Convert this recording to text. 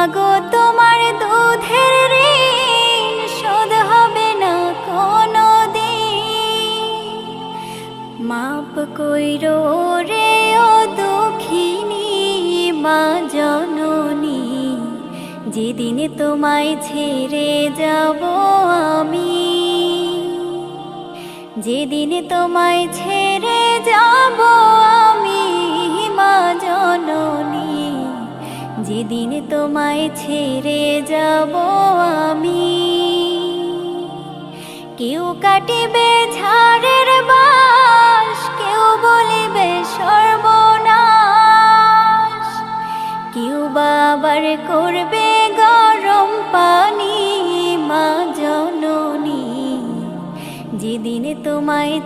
মাগো তোমার দুধের ঋণ শোধ হবে না কোনো দিন। মাপ কইরো রে ও দুঃখিনী মা জননী, যেদিন তোমায় ছেড়ে যাব আমি, যেদিন তোমায় ছেড়ে যাব আমি মা জননী, যেদিন তোমায় ছেড়ে যাব আমি। কেউ কাটিবে ঝাড়ের